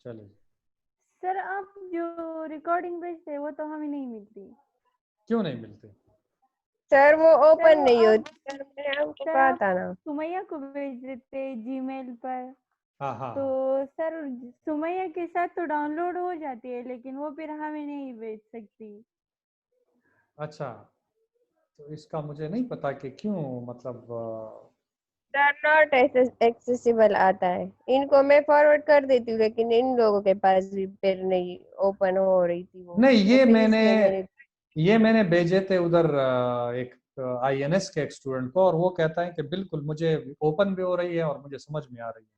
चलिए। सर आप जो रिकॉर्डिंग भेजते हैं वो तो हमें नहीं मिलती। क्यों नहीं मिलते? सर वो सर ओपन वो नहीं आप होती सर, मैंने आपको सर कहा आप था ना। सुमैया को भेज देते जीमेल पर, हाँ हाँ तो हाँ। सर सुमैया के साथ तो डाउनलोड हो जाती है, लेकिन वो फिर हमें नहीं भेज सकती। अच्छा, तो इसका मुझे नहीं पता कि क्यों, मतलब सर नॉट एक्सेसिबल आता है। इनको मैं फॉरवर्ड कर देती हूँ, लेकिन इन लोगों के पास भी फिर नहीं ओपन हो रही थी नहीं, वो फिर इसलिए ये मैंने भेजे थे उधर एक INS के एक स्टूडेंट को, और वो कहता है कि बिल्कुल मुझे ओपन भी हो रही है और मुझे समझ में आ रही है।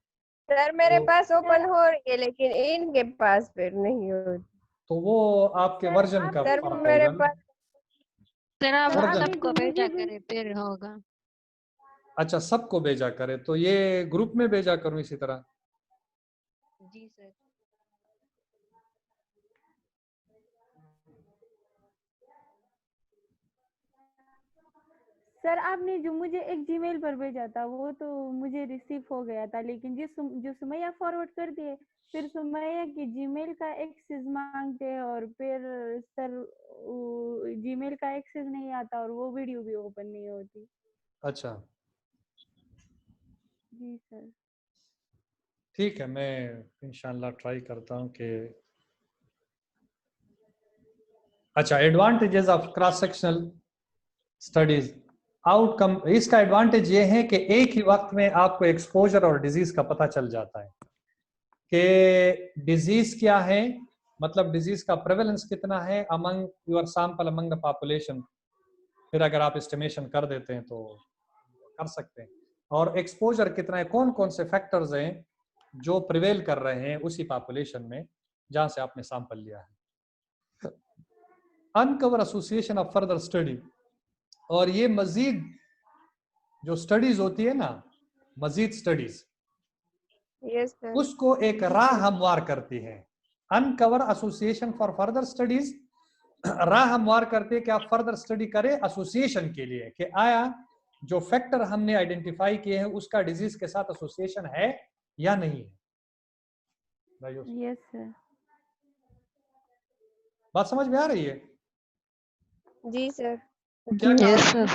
सर मेरे तो, पास ओपन हो रही है, लेकिन इनके पास फिर नहीं होती। तो वो आपके सर वर्जन आप का सर फर्क मेरे होगा ना। पास सर आप सर वर्जन। आपने सबको जो भेजा मुझे भी करे फिर होगा। अच्छा, सबको भेजा करे, तो ये ग्रुप में भेजा करूं इसी तरह? जी सर। सर आपने जो मुझे एक जीमेल पर भेजा था वो तो मुझे रिसीव हो गया था, लेकिन जो सुमैया फॉरवर्ड कर दिए, फिर सुमैया की जीमेल का एक्सेस मांगते हैं और फिर सर जीमेल का एक्सेस नहीं आता और वो वीडियो भी ओपन नहीं होती। अच्छा, जी सर। ठीक है, मैं इंशाल्लाह ट्राई करता हूं कि अच्छा, advantages of cross sectional studies. Outcome, इसका एडवांटेज ये है कि एक ही वक्त में आपको एक्सपोजर और डिजीज का पता चल जाता है कि डिजीज क्या है, मतलब डिजीज का प्रेवलेंस कितना है among your sample among the population. फिर अगर आप एस्टिमेशन कर देते हैं तो कर सकते हैं। और एक्सपोजर कितना है, कौन कौन से फैक्टर्स हैं जो प्रिवेल कर रहे हैं उसी पॉपुलेशन में जहां से आपने सैंपल लिया है। Uncover association of further study, और ये मजीद जो स्टडीज होती है ना, मजीद स्टडीज, यस सर। उसको एक राह हमवार करती है। Uncover association for further studies राह हमवार करते हैं कि आप फर्दर स्टडी करें एसोसिएशन के लिए, कि आया जो फैक्टर हमने आइडेंटिफाई किए हैं उसका डिजीज के साथ एसोसिएशन है या नहीं है। Yes sir. बात समझ में आ रही है? जी सर। क्या कहा यस सर।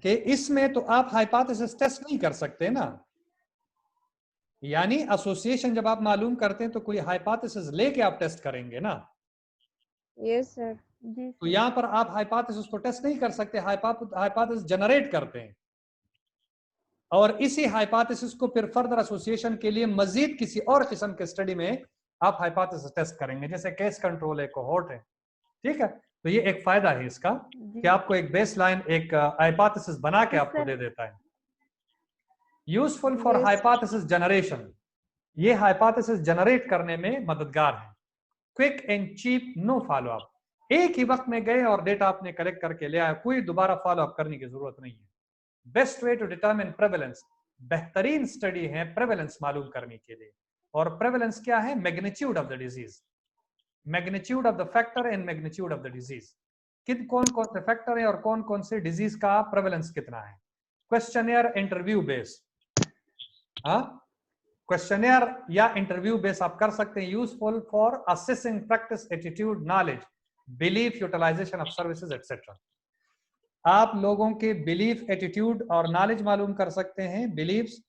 कि इसमें तो आप हाइपोथेसिस टेस्ट नहीं कर सकते ना, यानी एसोसिएशन जब आप मालूम करते हैं तो कोई हाइपोथेसिस लेके आप टेस्ट करेंगे ना। Yes sir. जी तो सर। यहां पर आप हाइपोथेसिस को टेस्ट नहीं कर सकते, हाइपोथेसिस जनरेट करते हैं, और इसी हाइपोथेसिस को फिर फर्दर एसोसिएशन के लिए मजीद किसी और किस्म के स्टडी में आप हाइपोथेसिस टेस्ट करेंगे, जैसे केस कंट्रोल है, कोहोर्ट है। ठीक है, तो ये एक फायदा है इसका कि आपको एक बेसलाइन, एक हाइपोथेसिस बना के आपको दे देता है। Useful for yes hypothesis generation, ये हाइपोथेसिस जनरेट करने में मददगार है। Quick and cheap, no follow up, एक ही वक्त में गए और डेटा आपने कलेक्ट करके ले आए, कोई दोबारा फॉलो अप करने की जरूरत नहीं है। Best way to determine prevalence, बेहतरीन स्टडी है प्रेवलेंस मालूम करने के लिए। और प्रेवलेंस क्या है? Magnitude of the disease, magnitude of the factor and magnitude of the disease, कौन कौन से फैक्टर है और कौन कौन से डिजीज का प्रेवलेंस कितना है। क्वेश्चनियर, इंटरव्यू बेस, हाँ, क्वेश्चनियर या इंटरव्यू बेस आप कर सकते हैं। Useful for assessing practice, attitude, knowledge, belief, utilisation of services etcetera. आप लोगों के बिलीफ, एटीट्यूड और नॉलेज मालूम कर सकते हैं, बिलीफ्स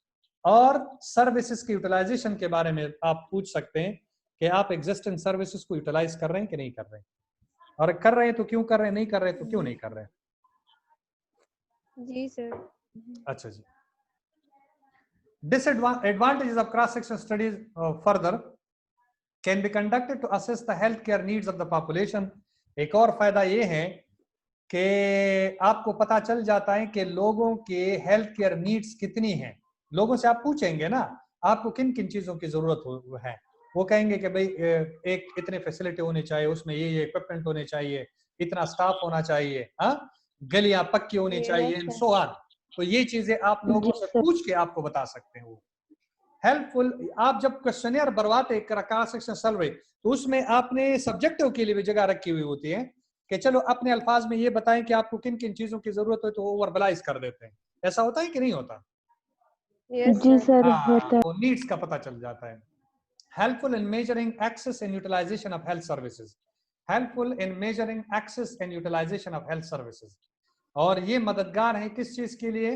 और सर्विसेज की यूटिलाइजेशन के बारे में आप पूछ सकते हैं कि आप एग्जिस्टिंग सर्विसेज को यूटिलाइज कर रहे हैं कि नहीं कर रहे हैं, और कर रहे हैं तो क्यों कर रहे हैं, नहीं कर रहे हैं तो क्यों नहीं कर रहे हैं। जी सर। अच्छा जी। Disadvantages of cross-section studies further can be conducted to assess the healthcare needs of the population। एक और फायदा ये है कि आपको पता चल जाता है कि लोगों के हेल्थ केयर नीड्स कितनी हैं। लोगों से आप पूछेंगे ना आपको किन किन चीजों की जरूरत है, वो कहेंगे कि भाई एक इतने फैसिलिटी होनी चाहिए, उसमें ये इक्विपमेंट होने चाहिए, इतना स्टाफ होना चाहिए, हाँ, गलियां पक्की होनी चाहिए, एंड सो ऑन। तो ये चीजें आप लोगों से पूछ के आपको बता सकते हैं। वो हेल्पफुल, आप जब क्वेश्चनियर भरवाते क्रॉस सेक्शन सर्वे तो उसमें आपने सब्जेक्टिव के लिए भी जगह रखी हुई होती है कि चलो अपने अल्फाज में ये बताएं कि आपको किन किन चीजों की जरूरत है, तो वो वर्बलाइज कर देते हैं। ऐसा होता है कि नहीं होता? यस जी सर। सर हाँ, होता है। तो नीड्स का पता चल जाता है। helpful in measuring access and utilization of health services, helpful in measuring access and utilization of health services. और ये मददगार है किस चीज के लिए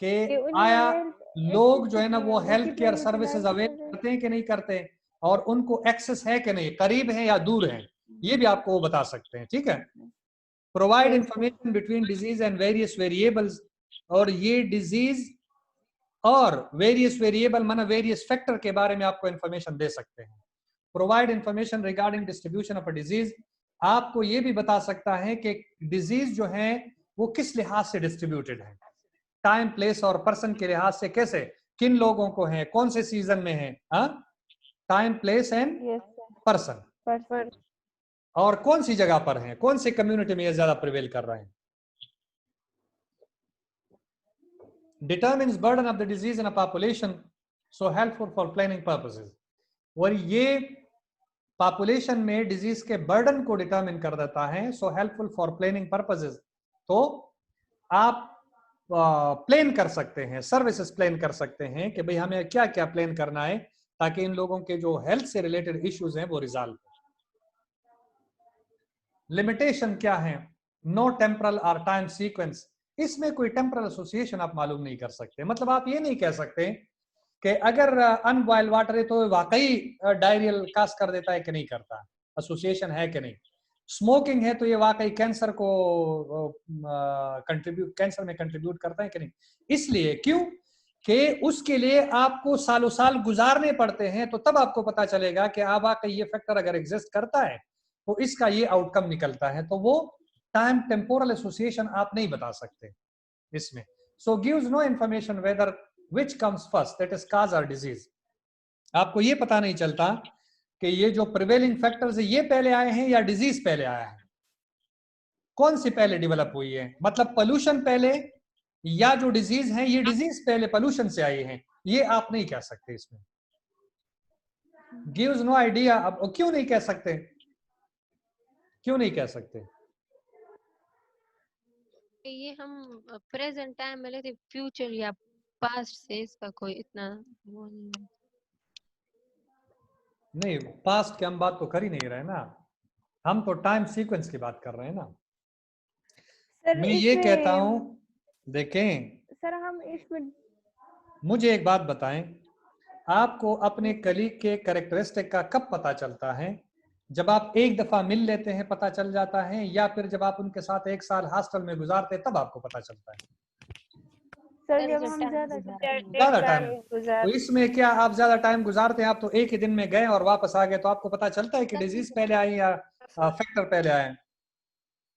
कि आया लोग जो है ना वो हेल्थ केयर सर्विसेज अवेल करते हैं कि नहीं करते, और उनको एक्सेस है कि नहीं, करीब है या दूर है, ये भी आपको वो बता सकते हैं। ठीक है। Provide information between disease and various variables, और ये डिजीज और वेरियस वेरिएबल माना वेरियस फैक्टर के बारे में आपको इंफॉर्मेशन दे सकते हैं। Provide information regarding distribution of a disease, आपको ये भी बता सकता है कि डिजीज जो है वो किस लिहाज से डिस्ट्रीब्यूटेड है, टाइम प्लेस और पर्सन के लिहाज से, कैसे, किन लोगों को है, कौन से सीजन में है, टाइम प्लेस एंड पर्सन, और कौन सी जगह पर है, कौन सी कम्युनिटी में ये ज्यादा प्रिवेल कर रहे हैं। determines burden of the disease in a population, so helpful for planning purposes, और ये पॉपुलेशन में डिजीज के बर्डन को डिटरमिन कर देता है, so helpful for planning purposes. तो आप प्लान कर सकते हैं, सर्विसेज प्लान कर सकते हैं कि भाई हमें क्या क्या प्लान करना है ताकि इन लोगों के जो हेल्थ से रिलेटेड इश्यूज हैं वो रिजॉल्व हो। लिमिटेशन क्या है, नो टेम्परल और टाइम सीक्वेंस, इसमें कोई टेम्परल एसोसिएशन आप मालूम नहीं कर सकते। मतलब आप ये नहीं कह सकते कि अगर अनबॉइल्ड वाटर है तो वाकई डायरियल काज कर देता है कि नहीं करता, एसोसिएशन है कि नहीं। स्मोकिंग है तो ये वाकई कैंसर को कैंसर में कंट्रीब्यूट करता है कि नहीं। इसलिए क्यों कि उसके लिए आपको सालों साल गुजारने पड़ते हैं, तो तब आपको पता चलेगा कि वाकई ये फैक्टर अगर एग्जिस्ट करता है तो इसका ये आउटकम निकलता है। तो वो टाइम टेम्पोरल एसोसिएशन आप नहीं बता सकते इसमें। So gives no information whether which comes first, that is cause और डिजीज। आपको ये पता नहीं चलता कि ये जो प्रिवेलिंग फैक्टर्स है ये पहले आए हैं या डिजीज पहले आया है, कौन सी पहले डेवलप हुई है। मतलब पोल्यूशन पहले या जो डिजीज है ये डिजीज पहले पोल्यूशन से आई है, ये आप नहीं कह सकते इसमें। Gives no idea. अब क्यों नहीं कह सकते, क्यों नहीं कह सकते? ये हम प्रेजेंट टाइम में लेते, फ्यूचर या पास्ट से इसका कोई इतना वो नहीं, पास्ट की हम बात तो कर ही नहीं रहे ना, हम तो टाइम सीक्वेंस की बात कर रहे हैं ना। सर मैं ये कहता हूं, देखें सर हम इसमें, मुझे एक बात बताएं, आपको अपने कलीग के कैरेक्टरिस्टिक का कब पता चलता है? जब आप एक दफा मिल लेते हैं पता चल जाता है, या फिर जब आप उनके साथ एक साल हॉस्टल में गुजारते तब आपको पता चलता है? सर जब हम ज्यादा टाइम, तो इसमें क्या आप ज्यादा टाइम गुजारते हैं, आप तो एक ही दिन में गए और वापस आ गए, तो आपको पता चलता है कि डिजीज पहले आई या फैक्टर पहले आए?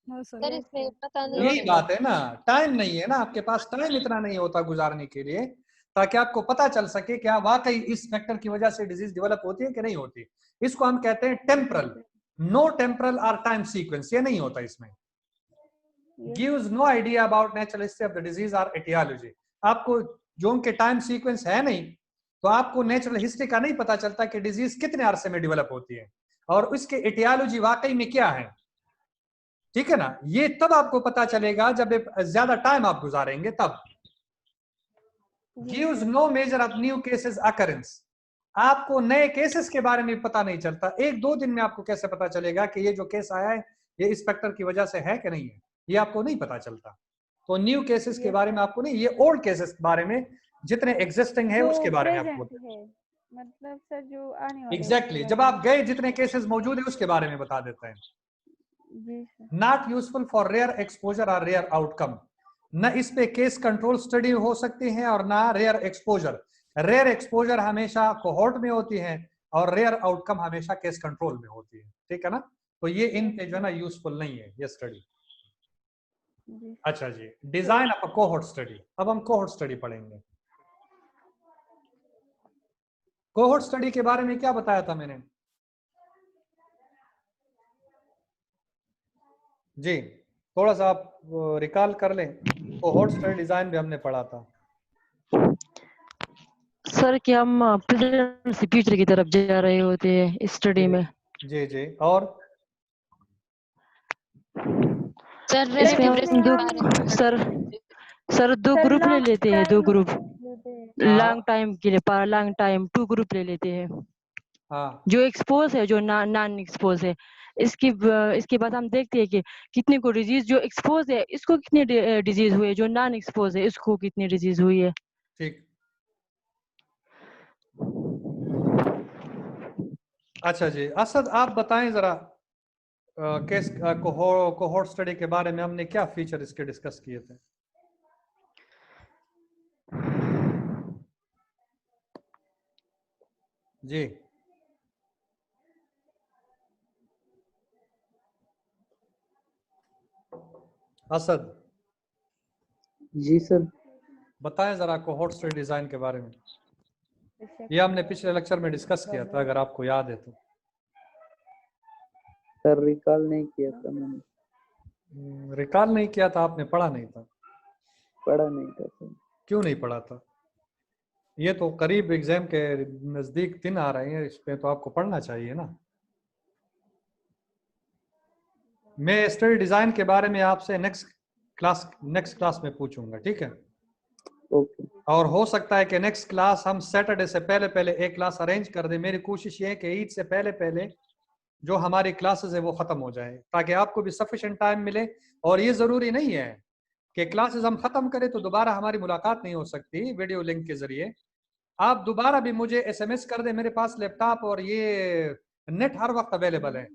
सर इसमें पता नहीं यही बात है ना, टाइम नहीं है ना आपके पास, टाइम इतना नहीं होता गुजारने के लिए ताकि आपको पता चल सके क्या वाकई इस फैक्टर की वजह से डिजीज डेवलप होती है कि नहीं होती। इसको हम कहते हैं टेम्परल। नो टेम्परल और टाइम सीक्वेंस ये नहीं होता इसमें। Gives no idea about natural history of the disease और एटियोलॉजी। आपको जो उनके टाइम सीक्वेंस है नहीं, तो आपको नेचुरल हिस्ट्री का नहीं पता चलता कि डिजीज कितने अरसे में डेवलप होती है और उसके एटियोलॉजी वाकई में क्या है। ठीक है ना, ये तब आपको पता चलेगा जब ज्यादा टाइम आप गुजारेंगे तब। Gives no measure of new cases occurrence. आपको नए केसेस के बारे में पता नहीं चलता। एक दो दिन में आपको कैसे पता चलेगा कि ये जो केस आया है ये इस फैक्टर की वजह से है कि नहीं है, ये आपको नहीं पता चलता। तो न्यू केसेस के बारे में आपको नहीं, ये ओल्ड केसेस के बारे में जितने एग्जिस्टिंग है उसके बारे में आपको मतलब सर जो आने वाले एग्जैक्टली जब आप गए जितने केसेस मौजूद है उसके बारे में बता देते हैं। Not useful for rare exposure और रेयर आउटकम। न इस पे केस कंट्रोल स्टडी हो सकती है और ना रेयर एक्सपोजर। रेयर एक्सपोजर हमेशा कोहोर्ट में होती है और रेयर आउटकम हमेशा केस कंट्रोल में होती है। ठीक है ना, तो ये इन पे जो है ना यूजफुल नहीं है ये स्टडी। अच्छा जी, design of a cohort study. अब हम कोहोर्ट स्टडी पढ़ेंगे। कोहोर्ट स्टडी के बारे में क्या बताया था मैंने जी, थोड़ा सा आप रिकॉल कर लें। कोहोर्ट स्टडी डिजाइन भी हमने पढ़ा था सर कि हम प्रेजेंट से फ्यूचर की तरफ जा रहे होते हैं इस स्टडी में। जी जी, और सर इसमें हम सर दो ग्रुप ले लेते हैं, दो ग्रुप लॉन्ग टाइम के लिए, लॉन्ग टाइम 2 ग्रुप ले लेते हैं। हाँ जो एक्सपोज है, जो नॉन एक्सपोज है। इसके बाद हम देखते हैं कि कितने को डिजीज, जो एक्सपोज है इसको कितने डिजीज हुए, जो नॉन एक्सपोज है इसको कितनी डिजीज हुई है। ठीक। अच्छा जी, असद आप बताएं जरा केस कोहोर्ट स्टडी के बारे में हमने क्या फीचर इसके डिस्कस किए थे। जी असद जी सर। बताएं जरा कोहोर्ट स्टडी डिजाइन के बारे में। ये हमने पिछले लेक्चर में डिस्कस किया था, अगर आपको याद है तो। सर रिकॉल नहीं किया था मैंने। रिकॉल नहीं किया था आपने, पढ़ा नहीं था? पढ़ा नहीं था सर। क्यों नहीं पढ़ा था? ये तो करीब एग्जाम के नजदीक दिन आ रहे हैं, इस पे तो आपको पढ़ना चाहिए ना। मैं स्टडी डिजाइन के बारे में आपसे नेक्स्ट क्लास में पूछूंगा, ठीक है? ओके। और हो सकता है कि नेक्स्ट क्लास हम सैटरडे से पहले एक क्लास अरेंज कर दें। मेरी कोशिश ये है कि ईद से पहले जो हमारी क्लासेस है वो खत्म हो जाए, ताकि आपको भी सफिशिएंट टाइम मिले। और ये जरूरी नहीं है कि क्लासेस हम खत्म करें तो दोबारा हमारी मुलाकात नहीं हो सकती वीडियो लिंक के जरिए। आप दोबारा भी मुझे SMS कर दें, मेरे पास लैपटॉप और ये नेट हर वक्त अवेलेबल है।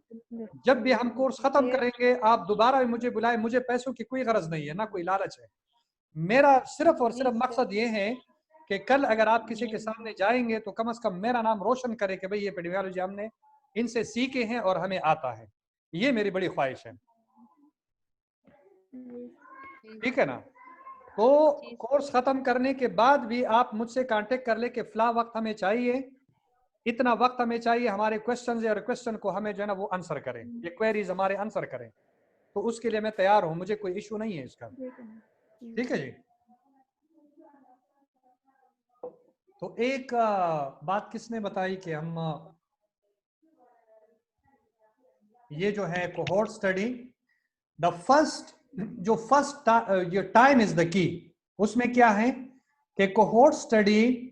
जब भी हम कोर्स खत्म करेंगे आप दोबारा भी मुझे बुलाएं। मुझे पैसों की कोई गरज नहीं है, ना कोई लालच है। मेरा सिर्फ और सिर्फ मकसद ये है कि कल अगर आप किसी के सामने जाएंगे तो कम से कम मेरा नाम रोशन करे कि भाई ये एपिडेमियोलॉजी हमने इनसे सीखे हैं और हमें आता है। ये मेरी बड़ी ख्वाहिश है, ठीक है ना? तो कोर्स खत्म करने के बाद भी आप मुझसे कांटेक्ट कर ले कि फला वक्त हमें चाहिए, इतना वक्त हमें चाहिए, हमारे क्वेश्चन या क्वेश्चन को हमें जो है ना वो आंसर करें, ये क्वेरीज हमारे आंसर करें। तो उसके लिए मैं तैयार हूं, मुझे कोई इशू नहीं है इसका, ठीक है जी? तो एक बात किसने बताई कि हम ये जो है कोहोर्ट स्टडी, द फर्स्ट ये टाइम इज द की। उसमें क्या है कि कोहोर्ट स्टडी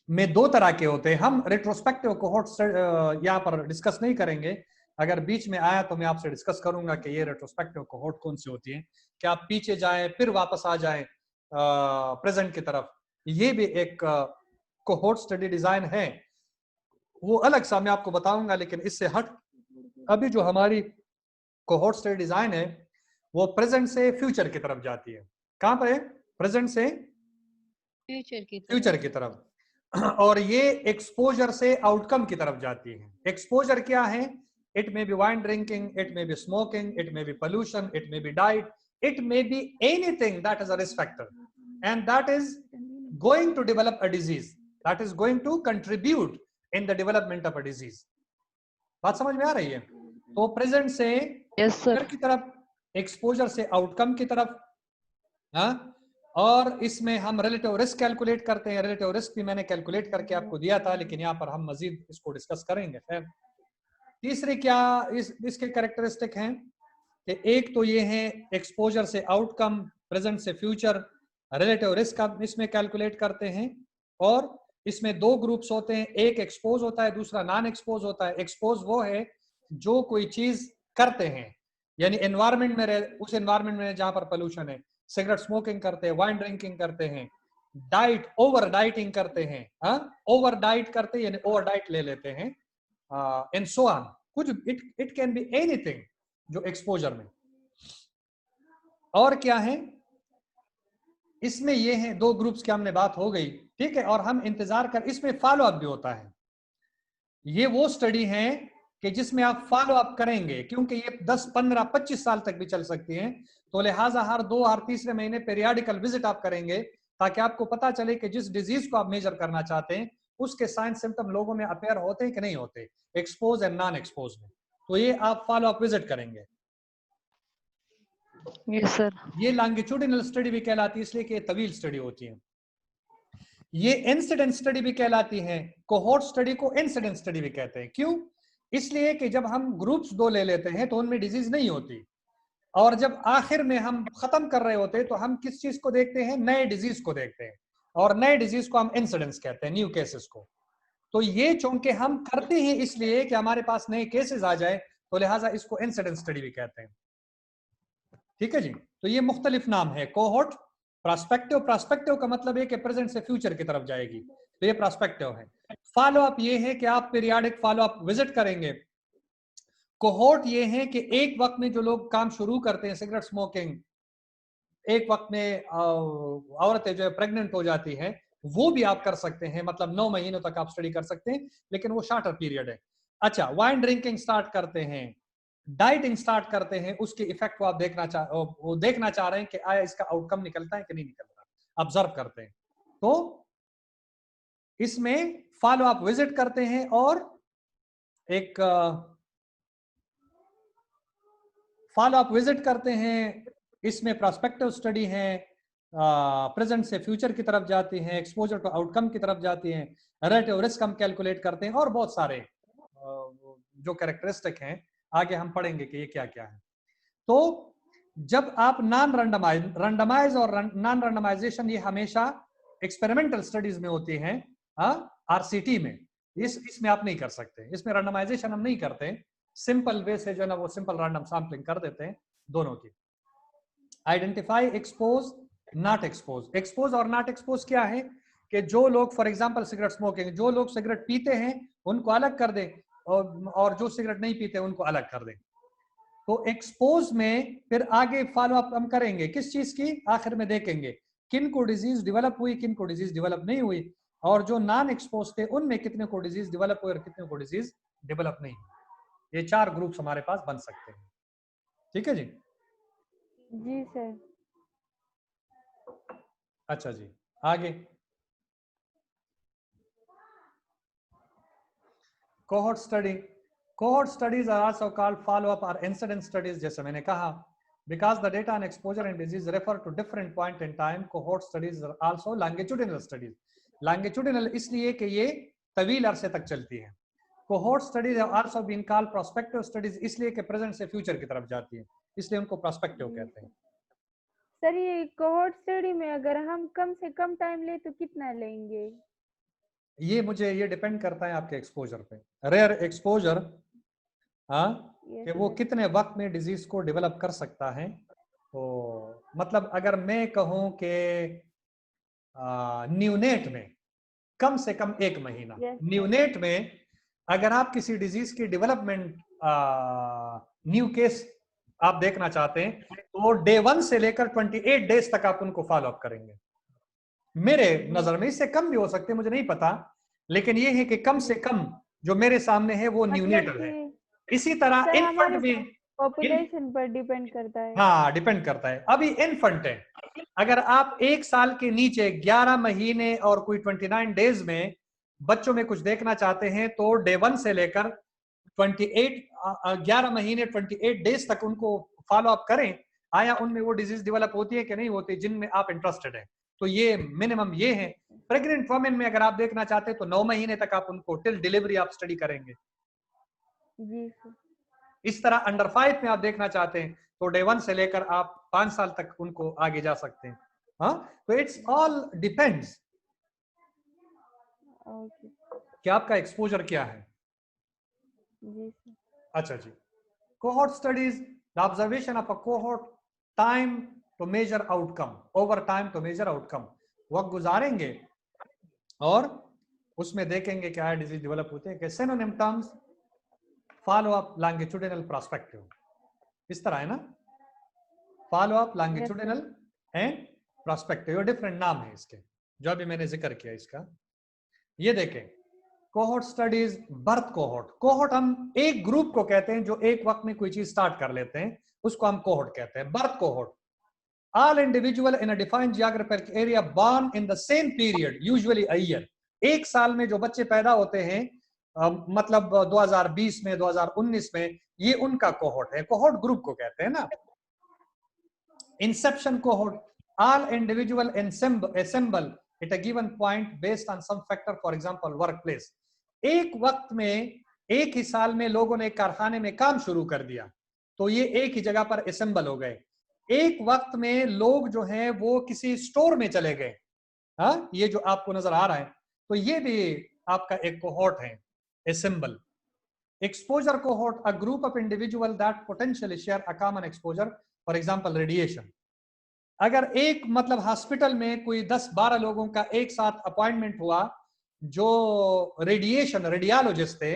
में दो तरह के होते हैं। हम रेट्रोस्पेक्टिव कोहोर्ट यहाँ पर डिस्कस नहीं करेंगे, अगर बीच में आया तो मैं आपसे डिस्कस करूंगा कि ये रेट्रोस्पेक्टिव कोहोर्ट कौन सी होती है, कि आप पीछे जाएं फिर वापस आ जाएं प्रेजेंट की तरफ। ये भी एक कोहोर्ट स्टडी डिजाइन है, वो अलग सा मैं आपको बताऊंगा। लेकिन इससे हट अभी जो हमारी कोहोर्ट स्टडी डिजाइन है वो प्रेजेंट से फ्यूचर की तरफ जाती है। कहां पर है? प्रेजेंट से फ्यूचर की तरफ। और ये एक्सपोजर से आउटकम की तरफ जाती है। एक्सपोजर क्या है? It may be wine drinking, it may be smoking, it may be pollution, it may be diet, it may be anything that is a risk factor and that is going to develop a disease, that is going to contribute in the development of a disease. बात समझ में आ रही है? तो present से future की तरफ, exposure से आउटकम की तरफ। हाँ, और इसमें हम रिलेटिव रिस्क कैलकुलेट करते हैं। रिलेटिव रिस्क भी मैंने कैलकुलेट करके आपको दिया था, लेकिन यहाँ पर हम मजीद इसको डिस्कस करेंगे। खैर, तीसरे क्या इसके कैरेक्टरिस्टिक हैं कि एक तो ये है एक्सपोजर से आउटकम, प्रेजेंट से फ्यूचर, रिलेटिव रिस्क आप इसमें कैलकुलेट करते हैं। और इसमें दो ग्रुप्स होते हैं, एक एक्सपोज होता है, दूसरा नॉन एक्सपोज होता है। एक्सपोज वो है जो कोई चीज करते हैं, यानी एनवायरनमेंट में, उस एनवायरनमेंट में जहां पर पोल्यूशन है, सिगरेट स्मोकिंग करते हैं, वाइन ड्रिंकिंग करते हैं, डाइट ओवर डाइटिंग करते हैं, ओवर डाइट करते हैं यानी ओवर डाइट ले लेते हैं, एंड सो ऑन। कुछ इट कैन बी एनीथिंग जो एक्सपोजर में। और क्या है इसमें? ये हैं दो ग्रुप्स की हमने बात हो गई, ठीक है? और हम इंतजार कर, इसमें फॉलो अप भी होता है। ये वो स्टडी है कि जिसमें आप फॉलो अप करेंगे, क्योंकि ये 10, 15, 25 साल तक भी चल सकती है। तो लिहाजा हर 2 हर तीसरे महीने पेरियाडिकल विजिट आप करेंगे, ताकि आपको पता चले कि जिस डिजीज को आप मेजर करना चाहते हैं उसके साइन सिम्टम लोगों में अपेयर होते हैं कि नहीं होते, एक्सपोज एंड नॉन एक्सपोज में। तो ये आप फॉलो अप विजिट करेंगे। Yes sir. ये लॉन्गिट्यूडिनल स्टडी भी कहलाती है, इसलिए कि तवील स्टडी होती है। ये इंसिडेंट स्टडी भी कहलाती है। कोहोर्ट स्टडी को इंसिडेंट स्टडी भी कहते हैं। क्यों? इसलिए कि जब हम ग्रुप्स 2 ले लेते हैं तो उनमें डिजीज नहीं होती, और जब आखिर में हम खत्म कर रहे होते हैं तो हम किस चीज को देखते हैं? नए डिजीज को देखते हैं, और नए डिजीज को हम इंसिडेंट्स कहते हैं, न्यू केसेस को। तो ये चूंकि हम करते हैं इसलिए कि हमारे पास नए केसेस आ जाए, तो लिहाजा इसको इंसिडेंट स्टडी भी कहते हैं। ठीक है जी। तो ये मुख्तलिफ नाम है, कोहोर्ट, प्रॉस्पेक्टिव। प्रॉस्पेक्टिव का मतलब है कि प्रेजेंट से फ्यूचर की तरफ जाएगी, तो ये प्रॉस्पेक्टिव है। फॉलो अप ये है कि आप पीरियाडिक फॉलो अप विजिट करेंगे। कोहोर्ट ये है कि एक वक्त में जो लोग काम शुरू करते हैं, सिगरेट स्मोकिंग, एक वक्त में औरतें जो है प्रेग्नेंट हो जाती हैं, वो भी आप कर सकते हैं, मतलब 9 महीनों तक आप स्टडी कर सकते हैं, लेकिन वो शॉर्टर पीरियड है। अच्छा, वाइन ड्रिंकिंग स्टार्ट करते हैं, डाइटिंग स्टार्ट करते हैं, उसके इफेक्ट को आप देखना चाह रहे हैं कि आया इसका आउटकम निकलता है कि नहीं निकलता, ऑब्जर्व करते हैं। तो इसमें फॉलो अप विजिट करते हैं और एक फॉलो अप विजिट करते हैं। इसमें प्रोस्पेक्टिव स्टडी है, प्रेजेंट से फ्यूचर की तरफ जाती हैं, एक्सपोजर टू आउटकम की तरफ जाती हैं, रिलेटिव रिस्क हम कैलकुलेट करते हैं, और बहुत सारे जो कैरेक्टरिस्टिक हैं आगे हम पढ़ेंगे कि ये क्या क्या है। तो जब आप रैंडमाइज और नॉन रैंडमाइजेशन, ये हमेशा एक्सपेरिमेंटल स्टडीज में होती हैं, आरसीटी में। इसमें आप नहीं कर सकते, इसमें रैंडमाइजेशन हम नहीं करते, सिंपल वे से जो है ना वो सिंपल रैंडम सैम्पलिंग कर देते हैं दोनों की। Identify expose not expose. Expose और नॉट एक्सपोज क्या है कि जो लोग फॉर एग्जांपल सिगरेट स्मोकिंग, जो लोग सिगरेट पीते हैं उनको अलग कर दें, और जो सिगरेट नहीं पीते उनको अलग कर दें। तो एक्सपोज में फिर आगे फॉलो अप हम करेंगे किस चीज की, आखिर में देखेंगे किन को डिजीज डेवलप हुई, किन को डिजीज डेवलप नहीं हुई, और जो नॉन एक्सपोज थे उनमें कितने को डिजीज डेवलप हुई और कितने को डिजीज डेवलप नहीं हुई। ये 4 ग्रुप्स हमारे पास बन सकते हैं। ठीक है जी। जी सर। अच्छा जी, आगे cohort study. Cohort studies are also called follow up और इंसिडेंट स्टडीज, जैसे मैंने कहा, because the data on exposure and disease refer to different point in time. Cohort studies are also longitudinal studies. Longitudinal इसलिए कि ये तवील अरसे तक चलती है। Cohort studies have also been called prospective studies, इसलिए कि प्रेजेंट से फ्यूचर की तरफ जाती है, इसलिए उनको prospective कहते हैं। सर ये कोहोर्ट स्टडी में अगर हम कम से कम टाइम ले तो कितना लेंगे? ये डिपेंड करता है आपके एक्सपोजर पे। रेयर एक्सपोजर, हाँ, कि वो कितने वक्त में डिजीज को डेवलप कर सकता है। तो मतलब अगर मैं कहूं कि न्यूनेट में कम से कम 1 महीना, न्यूनेट में अगर आप किसी डिजीज की डेवलपमेंट न्यू केस आप देखना चाहते हैं तो डे 1 से लेकर 28 डेज तक आप उनको फॉलो अप करेंगे। मेरे नजर में इससे कम भी हो सकते हैं, मुझे नहीं पता, लेकिन ये है कि कम से कम जो मेरे सामने है वो न्यूनेटल है। इसी तरह इन्फेंट भी पॉपुलेशन पर डिपेंड करता है। हाँ, डिपेंड करता है। अभी इन्फेंट है, अगर आप 1 साल के नीचे 11 महीने और कोई 29 डेज में बच्चों में कुछ देखना चाहते हैं तो डे 1 से लेकर 11 महीने 28 डेज तक उनको फॉलो अप करें, आया उनमें वो डिजीज डेवलप होती है कि नहीं होती जिनमें आप इंटरेस्टेड हैं। तो ये मिनिमम ये है। प्रेग्नेंट वुमेन में अगर आप देखना चाहते हैं तो 9 महीने तक आप उनको टिल डिलीवरी आप स्टडी करेंगे। जी सर। इस तरह अंडर 5 में आप देखना चाहते हैं तो डे 1 से लेकर आप 5 साल तक उनको आगे जा सकते हैं। हाँ, तो इट्स ऑल डिपेंड्स कि आपका एक्सपोजर क्या है। जी सर। अच्छा जी, cohort studies, the observation of a cohort, time to measure outcome, over time to measure outcome. वक्त गुजारेंगे और उसमें देखेंगे क्या डिजीज डेवलप होते हैं। Synonym terms, follow up, longitudinal, prospective, इस तरह है ना। Follow up, longitudinal and prospective, different नाम है इसके जो अभी मैंने जिक्र किया इसका। ये देखें, cohort studies, birth cohort. Cohort हम एक ग्रुप को कहते हैं जो एक वक्त में कोई चीज स्टार्ट कर लेते हैं, उसको हम कोहोर्ट कहते हैं। Birth cohort, all individual in a defined geographic area born in the same period, usually a year। एक साल में जो बच्चे पैदा होते हैं, मतलब 2020 में 2019 में, ये उनका कोहोर्ट है। कोहोर्ट ग्रुप को कहते हैं ना। Inception cohort, all individual assemble at a given point based on some factor, for example workplace। एक वक्त में एक ही साल में लोगों ने कारखाने में काम शुरू कर दिया तो ये एक ही जगह पर असेंबल हो गए। एक वक्त में लोग जो हैं वो किसी स्टोर में चले गए, हाँ, ये जो आपको नजर आ रहा है, तो ये भी आपका एक कोहोर्ट है, a symbol. Exposure cohort, a group of individual that potentially share a common exposure, for example radiation. अगर एक मतलब हॉस्पिटल में कोई 10-12 लोगों का एक साथ अपॉइंटमेंट हुआ जो रेडियोलॉजिस्ट थे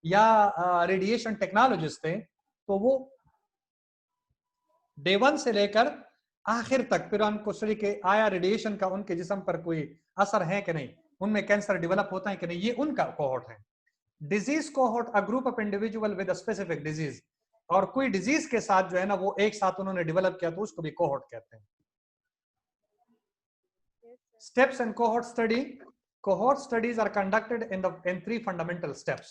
या रेडिएशन टेक्नोलॉजिस्ट थे, तो वो डे 1 से लेकर आखिर तक फिर उनको स्टडी के आया रेडिएशन का उनके जिस्म पर कोई असर है कि नहीं, उनमें कैंसर डेवलप होता है कि नहीं, ये उनका कोहोर्ट है। Disease cohort, a group of individual with a specific disease, और कोई डिजीज के साथ जो है ना वो एक साथ उन्होंने डेवलप किया तो उसको भी कोहोर्ट कहते हैं। Steps in cohort study. Cohort studies are conducted in 3 fundamental steps.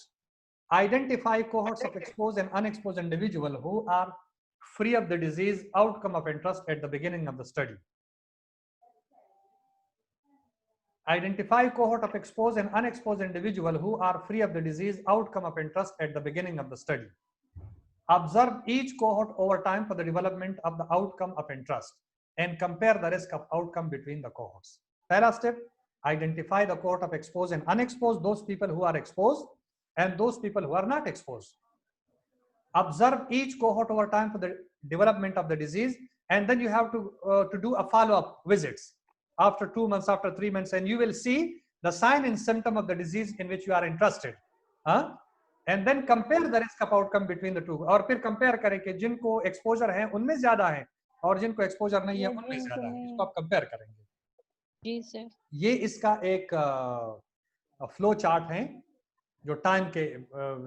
Identify cohorts of exposed and unexposed individuals who are free of the disease outcome of interest at the beginning of the study. Identify cohort of exposed and unexposed individuals who are free of the disease outcome of interest at the beginning of the study. Observe each cohort over time for the development of the outcome of interest and compare the risk of outcome between the cohorts. Pehla step, identify the cohort of exposed and unexposed, those people who are exposed and those people who are not exposed. Observe each cohort over time for the development of the disease, and then you have to do a follow-up visits after 2 months, after 3 months, and you will see the sign and symptom of the disease in which you are interested. And then compare the risk of outcome between the two. और फिर compare करें कि जिनको exposure है उनमें ज्यादा है और जिनको exposure नहीं है उनमें ज्यादा है, इसको आप compare करेंगे। जी सर। ये इसका एक फ्लो चार्ट है जो टाइम के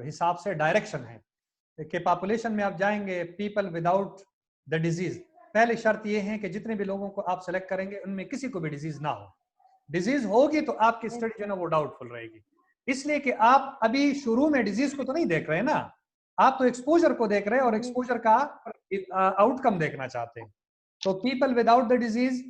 हिसाब से डायरेक्शन है कि पॉपुलेशन में आप जाएंगे पीपल विदाउट द डिजीज। पहली शर्त ये है कि जितने भी लोगों को आप सेलेक्ट करेंगे उनमें किसी को भी डिजीज ना हो। डिजीज होगी तो आपकी स्टडी जो है ना वो डाउटफुल रहेगी, इसलिए कि आप अभी शुरू में डिजीज को तो नहीं देख रहे ना, आप तो एक्सपोजर को देख रहे हैं और एक्सपोजर का आउटकम देखना चाहते हैं। तो पीपल विदाउट द डिजीज,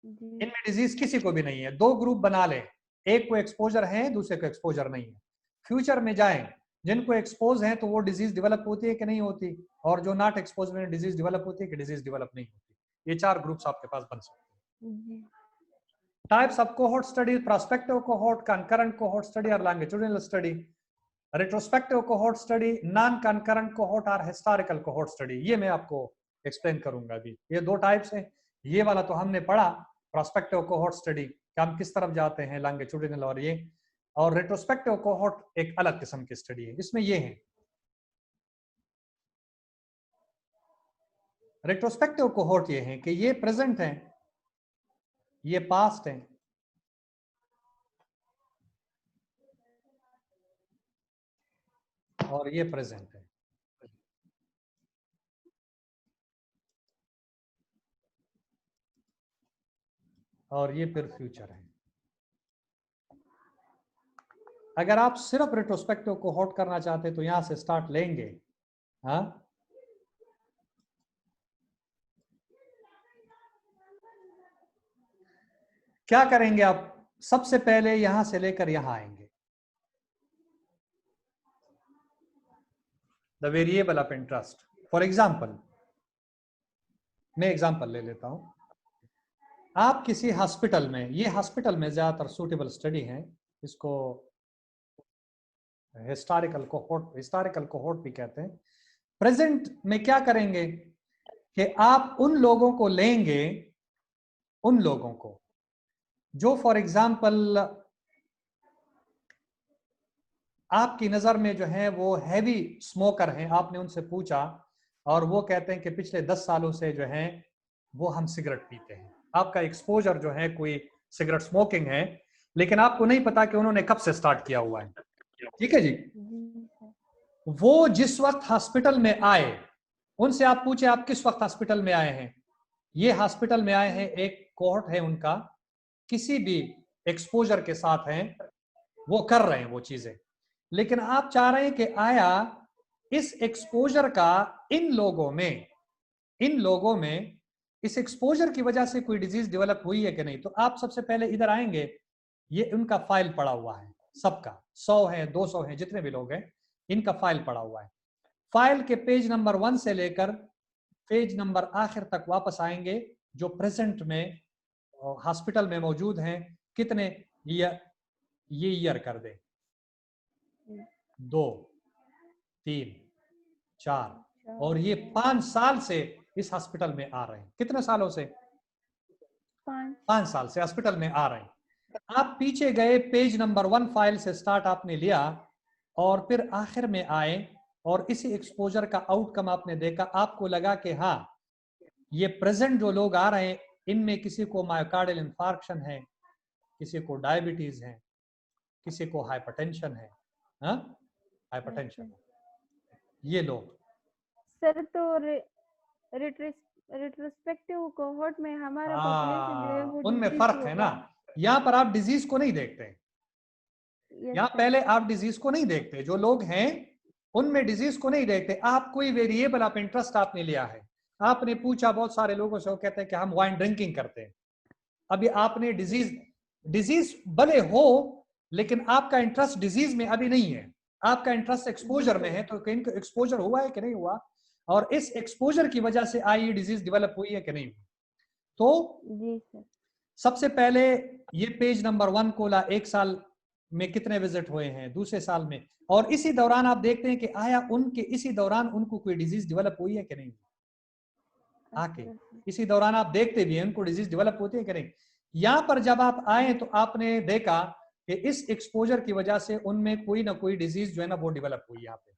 इनमें डिजीज किसी को भी नहीं है। 2 ग्रुप बना लें, एक को एक्सपोजर है दूसरे को एक्सपोजर नहीं है। फ्यूचर में जाएं, जिनको एक्सपोज है तो वो डिजीज डेवलप होती है कि नहीं होती, और जो नॉट एक्सपोज में डिजीज डेवलप होती है कि डिजीज डेवलप नहीं होती। ये 4 ग्रुप्स आपके पास बन सकते हैं। Types of cohort study, prospective cohort, concurrent cohort study और longitudinal study. Retrospective cohort study, non concurrent cohort और हिस्टोरिकल कोहोर्ट स्टडी। ये मैं आपको एक्सप्लेन करूंगा अभी। ये 2 टाइप्स हैं। ये वाला तो हमने पढ़ा प्रोस्पेक्टिव कोहोर्ट स्टडी कि हम किस तरफ जाते हैं, लॉन्गिट्यूडिनल और ये, और रेट्रोस्पेक्टिव कोहोर्ट एक अलग किस्म की स्टडी है। इसमें ये है रेट्रोस्पेक्टिव कोहोर्ट, ये है कि ये प्रेजेंट है, ये पास्ट है, और ये प्रेजेंट है। और ये फिर फ्यूचर है। अगर आप सिर्फ रेट्रोस्पेक्टिव कोहोर्ट करना चाहते तो यहां से स्टार्ट लेंगे। हाँ, क्या करेंगे आप? सबसे पहले यहां से लेकर यहां आएंगे। The variable of interest, for example मैं एग्जाम्पल ले लेता हूं। आप किसी हॉस्पिटल में, ये हॉस्पिटल में ज्यादातर सूटेबल स्टडी है, इसको हिस्टोरिकल कोहोर्ट भी कहते हैं। प्रेजेंट में क्या करेंगे कि आप उन लोगों को लेंगे, उन लोगों को जो फॉर एग्जाम्पल आपकी नजर में जो है वो हैवी स्मोकर हैं, आपने उनसे पूछा और वो कहते हैं कि पिछले 10 सालों से जो है वो हम सिगरेट पीते हैं। आपका एक्सपोजर जो है कोई सिगरेट स्मोकिंग है, लेकिन आपको नहीं पता कि उन्होंने कब से स्टार्ट किया हुआ है। ठीक है जी। वो जिस वक्त हॉस्पिटल में आए, उनसे आप पूछे आप किस वक्त हॉस्पिटल में आए हैं, ये हॉस्पिटल में आए हैं, एक कोहोर्ट है उनका, किसी भी एक्सपोजर के साथ हैं, वो कर रहे हैं वो चीजें। लेकिन आप चाह रहे हैं कि आया इस एक्सपोजर का इन लोगों में इस एक्सपोजर की वजह से कोई डिजीज डेवलप हुई है कि नहीं। तो आप सबसे पहले इधर आएंगे, ये उनका फाइल पड़ा हुआ है सबका, 100 है 200 है, जितने भी लोग हैं इनका फाइल पड़ा हुआ है। फाइल के पेज नंबर 1 से लेकर पेज नंबर आखिर तक वापस आएंगे, जो प्रेजेंट में हॉस्पिटल में मौजूद हैं, कितने ईयर, ये ईयर कर दे, 2, 3, 4 और ये 5 साल से इस हॉस्पिटल में आ रहे हैं। कितने सालों से? 5 साल से हॉस्पिटल में आ रहे हैं। आप पीछे गए, पेज नंबर 1 फाइल से स्टार्ट आपने लिया और फिर आखिर में आए और इसी एक्सपोजर का आउटकम आपने देखा। आपको लगा कि हाँ, ये प्रेजेंट जो लोग आ रहे हैं इनमें किसी को मायोकार्डियल इंफार्क्शन है, किसी को डायबिटीज है, किसी को हाइपरटेंशन है, हाइपरटेंशन। ये लोग सर तो रिट्रोस्पेक्टिव कोहॉर्ट में हमारा पॉपुलेशन जो है वो उनमें decrease फर्क है ना। यहाँ पर आप डिजीज को नहीं देखते, यहाँ पहले आप डिजीज को नहीं देखते। जो लोग हैं उनमें डिजीज को नहीं देखते। आप कोई वेरिएबल ऑफ इंटरेस्ट आपने लिया है, आपने पूछा बहुत सारे लोगों से, वो कहते हैं कि हम वाइन ड्रिंकिंग करते हैं। अभी आपने डिजीज भले हो लेकिन आपका इंटरेस्ट डिजीज में अभी नहीं है, आपका इंटरेस्ट एक्सपोजर में है। तो कहीं एक्सपोजर हुआ है कि नहीं हुआ, और इस एक्सपोजर की वजह से आई डिजीज डेवलप हुई है कि नहीं हुई। तो जी सर, सबसे पहले ये पेज नंबर 1 खोला, 1 साल में कितने विजिट हुए हैं, दूसरे साल में, और इसी दौरान आप देखते हैं कि आया उनके इसी दौरान उनको कोई डिजीज डेवलप हुई है कि नहीं। आके इसी दौरान आप देखते भी हैं उनको डिजीज डेवलप होती है कि नहीं। यहाँ पर जब आप आए तो आपने देखा कि इस एक्सपोजर की वजह से उनमें कोई ना कोई डिजीज जो है ना वो डेवलप हुई। यहाँ पे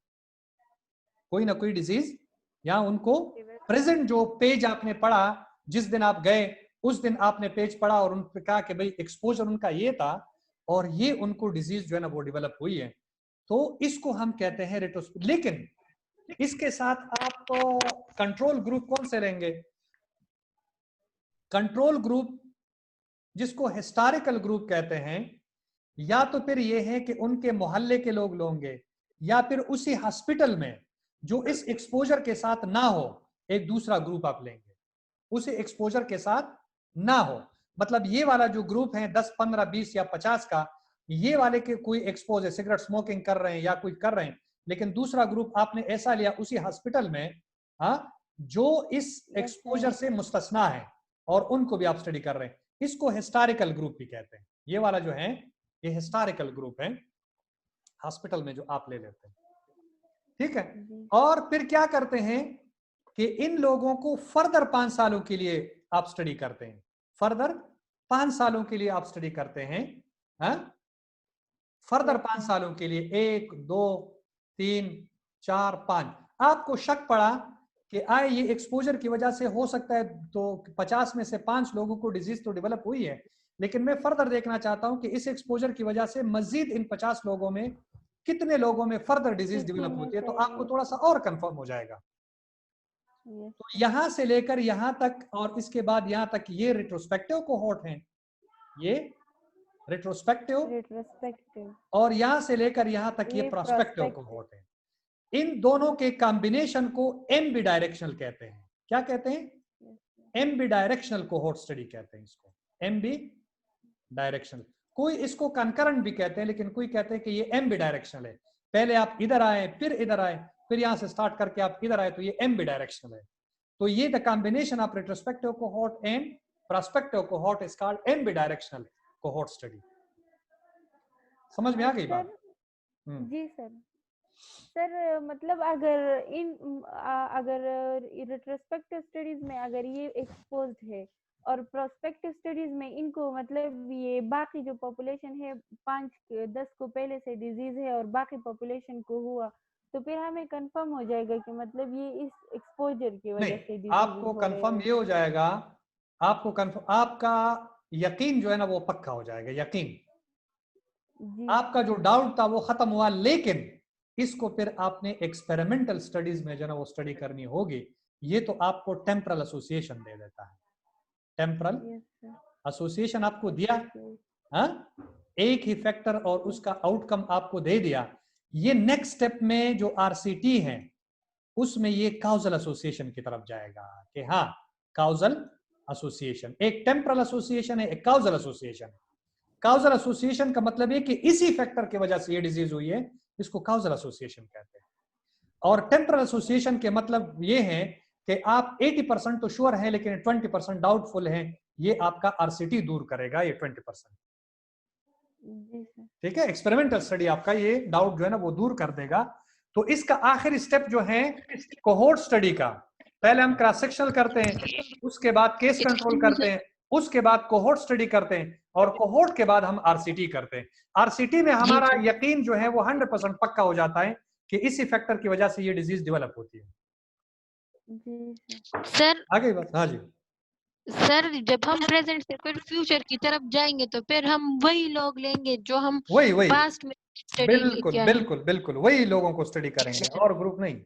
कोई ना कोई डिजीज, यहाँ उनको प्रेजेंट जो पेज आपने पढ़ा, जिस दिन आप गए उस दिन आपने पेज पढ़ा और उन कहा कि भाई एक्सपोजर उनका ये था और ये उनको डिजीज जो है ना वो डेवलप हुई है। तो इसको हम कहते हैं रेट्रोस्पेक्टिव। लेकिन इसके साथ आप कंट्रोल ग्रुप कौन से लेंगे? कंट्रोल ग्रुप जिसको हिस्टोरिकल ग्रुप कहते हैं, या तो फिर ये है कि उनके मोहल्ले के लोग लोगे, या फिर उसी हॉस्पिटल में जो इस एक्सपोजर के साथ ना हो एक दूसरा ग्रुप आप लेंगे, उसी एक्सपोजर के साथ ना हो। मतलब ये वाला जो ग्रुप है 10, 15, 20 या 50 का, ये वाले के कोई एक्सपोज है, सिगरेट स्मोकिंग कर रहे हैं या कुछ कर रहे हैं, लेकिन दूसरा ग्रुप आपने ऐसा लिया उसी हॉस्पिटल में, हाँ, जो इस एक्सपोजर से मुस्तस्ना है और उनको भी आप स्टडी कर रहे हैं। इसको हिस्टोरिकल ग्रुप भी कहते हैं। ये वाला जो है ये हिस्टोरिकल ग्रुप है हॉस्पिटल में जो आप ले लेते हैं, ठीक है। और फिर क्या करते हैं कि इन लोगों को फर्दर 5 सालों के लिए आप स्टडी करते हैं, फर्दर 5 सालों के लिए आप स्टडी करते हैं, फर्दर 5 सालों के लिए, 1, 2, 3, 4, 5। आपको शक पड़ा कि आए ये एक्सपोजर की वजह से हो सकता है तो 50 में से 5 लोगों को डिजीज तो डेवलप हुई है, लेकिन मैं फर्दर देखना चाहता हूं कि इस एक्सपोजर की वजह से मजीद इन 50 लोगों में कितने लोगों में फर्दर डिजीज डेवलप होती है, तो आपको थोड़ा सा और कंफर्म हो जाएगा। तो यहां से लेकर यहां तक और इसके बाद यहां तक ये रिट्रोस्पेक्टिव कोहॉर्ट है, ये रिट्रोस्पेक्टिव, और यहां से लेकर यहां तक ये प्रोस्पेक्टिव कोहॉर्ट है। इन दोनों के कॉम्बिनेशन को एम्बी डायरेक्शनल कहते हैं। क्या कहते हैं? एम्बी डायरेक्शनल कोहॉर्ट स्टडी कहते हैं इसको, एम्बी डायरेक्शनल। कोई इसको कंकरेंट भी कहते हैं, लेकिन कोई कहते हैं कि ये एम्बी डायरेक्शनल है। पहले आप इधर आए, फिर इधर आए, फिर यहां से स्टार्ट करके आप इधर आए, तो ये एम्बी डायरेक्शनल है। तो ये the combination of retrospective cohort and prospective cohort is called ambidirectional cohort study. समझ में आ गई बात? जी सर। सर मतलब अगर रेट्रोस्पेक्टिव स्टडीज में अगर ये एक्सपोज्ड है और प्रोस्पेक्टिव स्टडीज में इनको मतलब ये बाकी जो पॉपुलेशन है 5-10 को पहले से डिजीज है और बाकी पॉपुलेशन को हुआ, तो फिर हमें कंफर्म हो जाएगा कि मतलब ये इस एक्सपोजर की वजह से डिजीज। आपको कंफर्म ये हो जाएगा, आपको कंफर्म, आपका यकीन जो है ना वो पक्का हो जाएगा, यकीन। आपका जो डाउट था वो खत्म हुआ, लेकिन इसको फिर आपने एक्सपेरिमेंटल स्टडीज में जो ना वो स्टडी करनी होगी। ये तो आपको टेम्परल एसोसिएशन दे देता है, टेम्परल एसोसिएशन आपको दिया, एक ही फैक्टर और उसका आउटकम आपको दे दिया। ये नेक्स्ट स्टेप में जो आरसीटी है उसमें ये काउजल एसोसिएशन की तरफ जाएगा कि हाँ, काउजल एसोसिएशन, एक टेम्परल एसोसिएशन है, एक काउजल एसोसिएशन है। काउजल एसोसिएशन का मतलब है कि इसी फैक्टर की वजह से ये डिजीज हुई है, इसको काउजल एसोसिएशन कहते हैं। और टेम्परल एसोसिएशन के मतलब ये है कि आप 80% तो श्योर है लेकिन 20% डाउटफुल है, ये आपका आरसीटी दूर करेगा ये 20%। जी सर। ठीक है, एक्सपेरिमेंटल स्टडी आपका ये डाउट जो है ना वो दूर कर देगा। तो इसका आखिरी स्टेप जो है कोहोर्ट स्टडी का, पहले हम क्रॉस सेक्शनल करते हैं, उसके बाद केस कंट्रोल करते हैं, उसके बाद कोहोर्ट स्टडी करते हैं, और कोहोर्ट के बाद हम आरसीटी करते हैं। आरसीटी में हमारा यकीन जो है वो 100% पक्का हो जाता है कि इसी फैक्टर की वजह से ये डिजीज डेवलप होती है। जी सर आगे बात। हाँ जी सर, जब हम प्रेजेंट से फिर फ्यूचर की तरफ जाएंगे तो फिर हम वही लोग लेंगे जो हम वही पास्ट में स्टडी बिल्कुल किया है। बिल्कुल वही लोगों को स्टडी करेंगे और ग्रुप नहीं।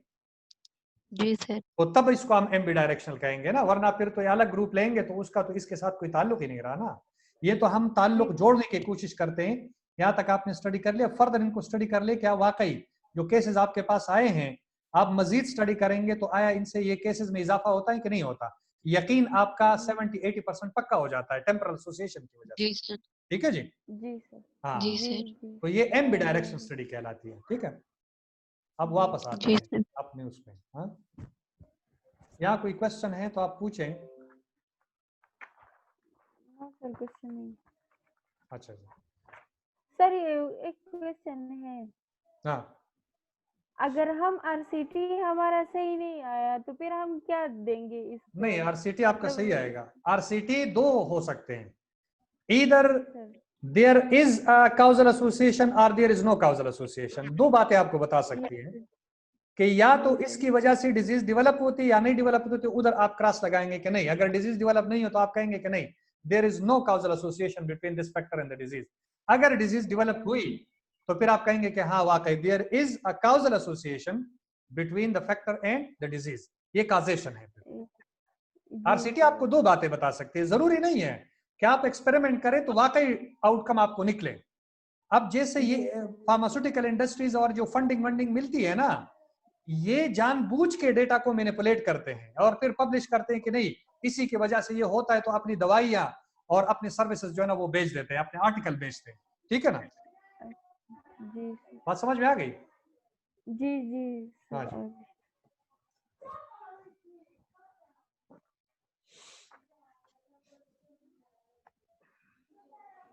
जी सर। तो तब इसको हम एमबी डायरेक्शनल कहेंगे ना, वरना फिर तो ये अलग ग्रुप लेंगे तो उसका तो इसके साथ कोई ताल्लुक ही नहीं रहा ना। ये तो हम ताल्लुक जोड़ने की कोशिश करते हैं। यहाँ तक आपने स्टडी कर लिया, फर्दर इनको स्टडी कर ले क्या वाकई जो केसेस आपके पास आए हैं आप मजीद स्टडी करेंगे तो आया इनसे ये केसेस में इजाफा होता है कि नहीं होता। यकीन आपका 70-80% पक्का हो जाता है टेम्परल एसोसिएशन की वजह से। जी सर। ठीक है जी। जी सर। हाँ जी सर। तो ये एमबी डायरेक्शन स्टडी कहलाती है। ठीक है, अब वापस आते जी हैं सर। अपने उसमें। हाँ, यहाँ कोई क्वेश्चन है तो आप पूछें। हाँ सर, क्वेश्चन नहीं। अच्छा जी। सर ये एक क्वेश्चन है, हाँ अगर हम आरसीटी हमारा सही नहीं आया तो फिर हम क्या देंगे इसको? नहीं, आरसीटी आपका मतलब सही आएगा। आरसीटी दो हो सकते हैं, either sir. There is a causal association और there is no causal association. दो बातें आपको बता सकती है कि या तो इसकी वजह से डिजीज डेवलप होती है या नहीं डेवलप होती, तो उधर आप क्रॉस लगाएंगे कि नहीं। अगर डिजीज डेवलप नहीं हो तो आप कहेंगे कि नहीं, there is no causal association between this factor and the disease. अगर डिजीज डेवलप हुई तो फिर आप कहेंगे कि हाँ वाकई there is a causal association between the factor and the disease, ये काजेशन है। आरसीटी आपको दो बातें बता सकती है, जरूरी नहीं है कि आप एक्सपेरिमेंट करें तो वाकई आउटकम आपको निकले। अब जैसे ये फार्मास्यूटिकल इंडस्ट्रीज और जो फंडिंग वंडिंग मिलती है ना, ये जानबूझ के डेटा को मैनिपुलेट करते हैं और फिर पब्लिश करते हैं कि नहीं इसी की वजह से ये होता है, तो अपनी दवाइयां और अपनी सर्विसेज जो है ना वो बेच देते हैं, अपने आर्टिकल बेचते हैं। ठीक है ना, जी बात समझ में आ गई? जी हाँ सर। जी।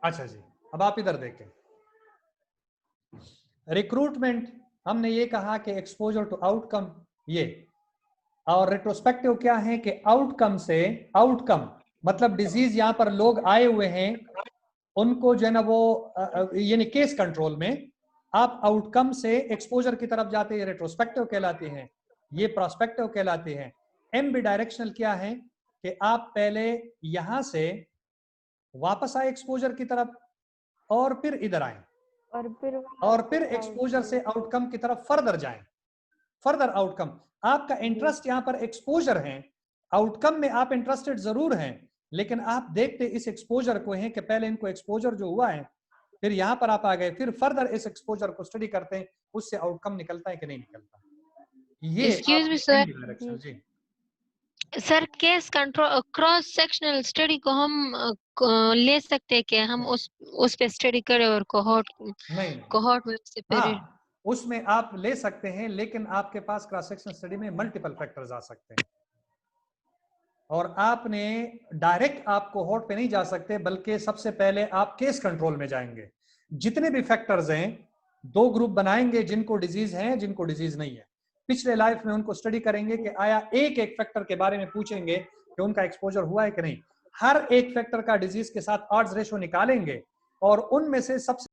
अच्छा जी, अब आप इधर देखें। रिक्रूटमेंट हमने ये कहा कि एक्सपोजर टू आउटकम ये, और रेट्रोस्पेक्टिव क्या है कि आउटकम से, आउटकम मतलब डिजीज यहाँ पर लोग आए हुए हैं उनको जो है ना वो यानी केस कंट्रोल में आप आउटकम से एक्सपोजर की तरफ जाते हैं, रेट्रोस्पेक्टिव कहलाती हैं, ये प्रोस्पेक्टिव कहलाती हैं। एमबी डायरेक्शनल क्या है कि आप पहले यहां से वापस आए एक्सपोजर की तरफ और फिर इधर आए और फिर एक्सपोजर से आउटकम की तरफ फर्दर जाएं, फर्दर आउटकम। आपका इंटरेस्ट यहाँ पर एक्सपोजर है, आउटकम में आप इंटरेस्टेड जरूर हैं, लेकिन आप देखते इस एक्सपोजर को हैं कि पहले इनको एक्सपोजर जो हुआ है फिर यहाँ पर आप आ गए, फिर फर्दर इस एक्सपोजर को स्टडी करते हैं, उससे आउटकम निकलता है कि नहीं निकलता। ये एक्सक्यूज मी सर, जी sir case control cross sectional study को हम ले सकते हैं कि हम उस पे स्टडी करें और कोहॉर्ट में से फिर हाँ उसमें आप ले सकते हैं, लेकिन आपके पास क्रॉस सेक्शनल स्टडी में मल्टीपल फैक्टर्स आ सकते हैं और आपने डायरेक्ट आप कोहॉर्ट पे नहीं जा सकते, बल्कि सबसे पहले आप केस कंट्रोल में जाएंगे। जितने भी फैक्टर्स हैं दो ग्रुप बनाएंगे, जिनको डिजीज है जिनको डिजीज नहीं है। पिछले लाइफ में उनको स्टडी करेंगे कि आया एक एक फैक्टर के बारे में पूछेंगे कि उनका एक्सपोजर हुआ है कि नहीं। हर एक फैक्टर का डिजीज के साथ ऑड्स रेशो निकालेंगे और उनमें से सबसे